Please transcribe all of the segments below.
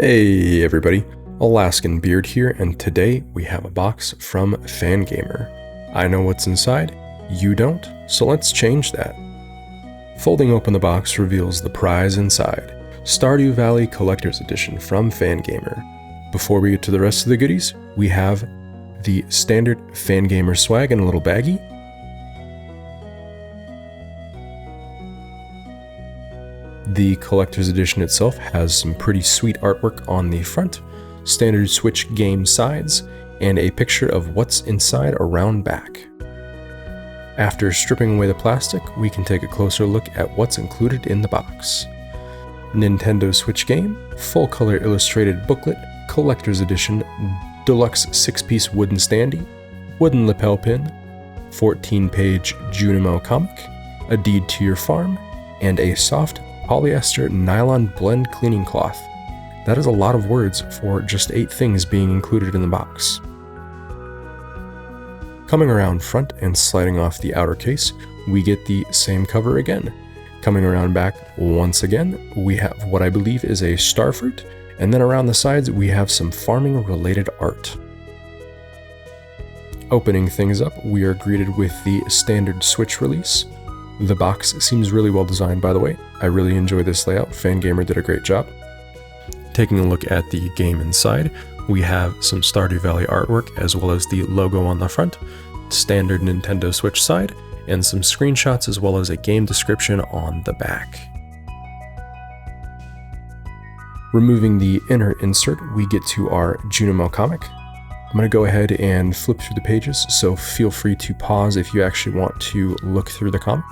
Hey everybody, AlaskanBeard here, and today we have a box from Fangamer. I know what's inside, you don't, so let's change that. Folding open the box reveals the prize inside, Stardew Valley Collector's Edition from Fangamer. Before we get to the rest of the goodies, we have the standard Fangamer swag in a little baggie. The collector's edition itself has some pretty sweet artwork on the front, standard Switch game sides, and a picture of what's inside around back. After stripping away the plastic, we can take a closer look at what's included in the box. Nintendo Switch game, full color illustrated booklet, collector's edition, deluxe 6-piece wooden standee, wooden lapel pin, 14-page Junimo comic, a deed to your farm, and a soft polyester nylon blend cleaning cloth. That is a lot of words for just 8 things being included in the box. Coming around front and sliding off the outer case, we get the same cover again. Coming around back once again, we have what I believe is a starfruit, and then around the sides we have some farming related art. Opening things up, we are greeted with the standard Switch release. The box seems really well designed, by the way. I really enjoy this layout. Fangamer did a great job. Taking a look at the game inside, we have some Stardew Valley artwork as well as the logo on the front, standard Nintendo Switch side, and some screenshots as well as a game description on the back. Removing the inner insert, we get to our Junimo comic. I'm going to go ahead and flip through the pages, so feel free to pause if you actually want to look through the comic.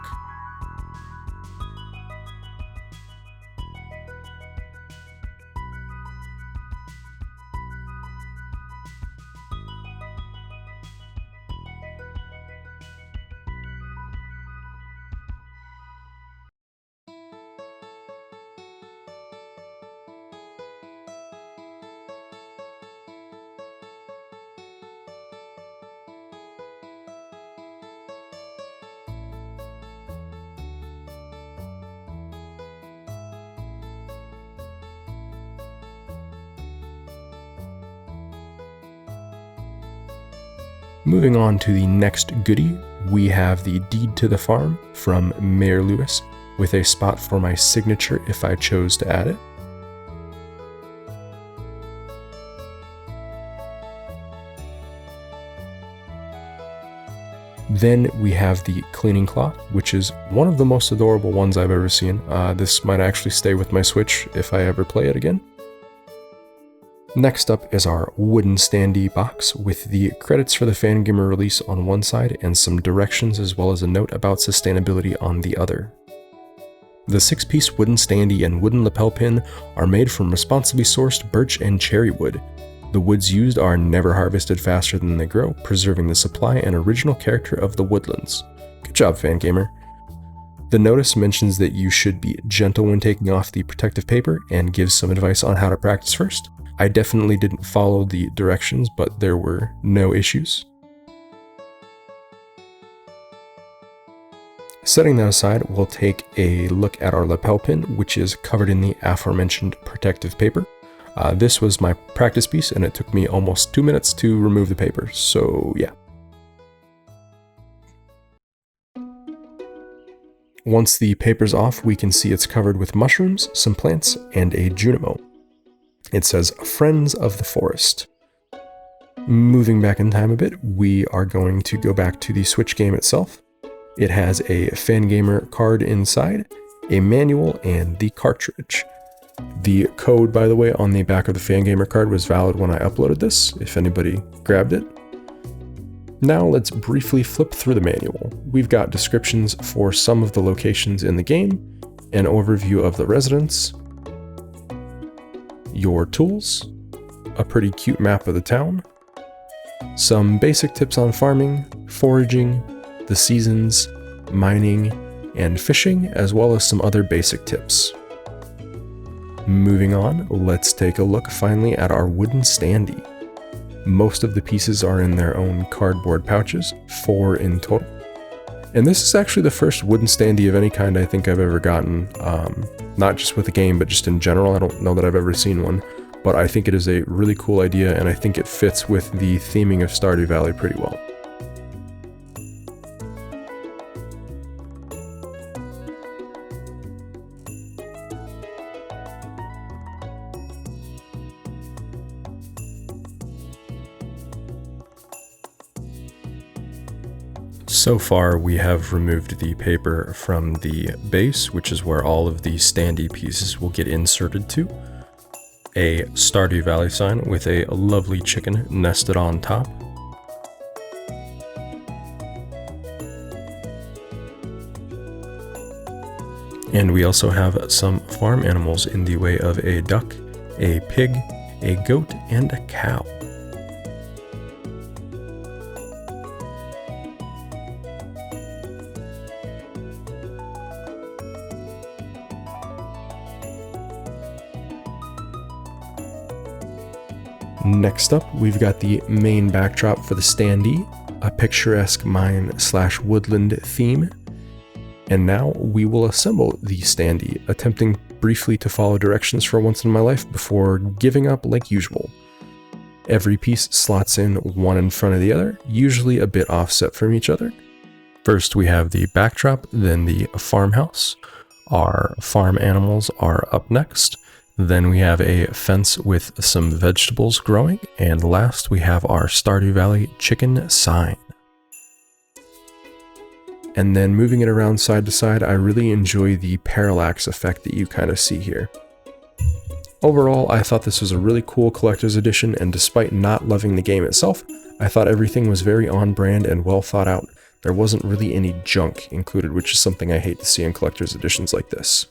Moving on to the next goodie, we have the deed to the farm from Mayor Lewis, with a spot for my signature if I chose to add it. Then we have the cleaning cloth, which is one of the most adorable ones I've ever seen. This might actually stay with my Switch if I ever play it again. Next up is our wooden standee box with the credits for the Fangamer release on one side and some directions as well as a note about sustainability on the other. The 6-piece wooden standee and wooden lapel pin are made from responsibly sourced birch and cherry wood. The woods used are never harvested faster than they grow, preserving the supply and original character of the woodlands. Good job, Fangamer. The notice mentions that you should be gentle when taking off the protective paper and gives some advice on how to practice first. I definitely didn't follow the directions, but there were no issues. Setting that aside, we'll take a look at our lapel pin, which is covered in the aforementioned protective paper. This was my practice piece, and it took me almost 2 minutes to remove the paper, so yeah. Once the paper's off, we can see it's covered with mushrooms, some plants, and a Junimo. It says, Friends of the Forest. Moving back in time a bit, we are going to go back to the Switch game itself. It has a Fangamer card inside, a manual, and the cartridge. The code, by the way, on the back of the Fangamer card was valid when I uploaded this, if anybody grabbed it. Now let's briefly flip through the manual. We've got descriptions for some of the locations in the game, an overview of the residents, your tools, a pretty cute map of the town, some basic tips on farming, foraging, the seasons, mining, and fishing, as well as some other basic tips. Moving on, let's take a look finally at our wooden standee. Most of the pieces are in their own cardboard pouches, 4 in total. And this is actually the first wooden standee of any kind I think I've ever gotten, not just with the game, but just in general. I don't know that I've ever seen one, but I think it is a really cool idea, and I think it fits with the theming of Stardew Valley pretty well. So far, we have removed the paper from the base, which is where all of the standee pieces will get inserted to. A Stardew Valley sign with a lovely chicken nested on top. And we also have some farm animals in the way of a duck, a pig, a goat, and a cow. Next up, we've got the main backdrop for the standee, a picturesque mine/woodland theme. And now we will assemble the standee, attempting briefly to follow directions for once in my life before giving up like usual. Every piece slots in one in front of the other, usually a bit offset from each other. First we have the backdrop, then the farmhouse. Our farm animals are up next. Then we have a fence with some vegetables growing, and last we have our Stardew Valley chicken sign. And then moving it around side to side, I really enjoy the parallax effect that you kind of see here. Overall, I thought this was a really cool collector's edition, and despite not loving the game itself, I thought everything was very on brand and well thought out. There wasn't really any junk included, which is something I hate to see in collector's editions like this.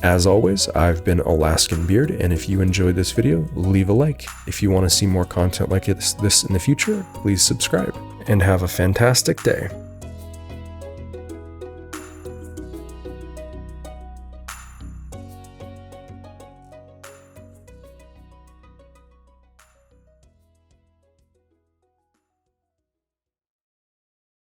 As always, I've been AlaskanBeard, and if you enjoyed this video, leave a like. If you want to see more content like this in the future, please subscribe, and have a fantastic day.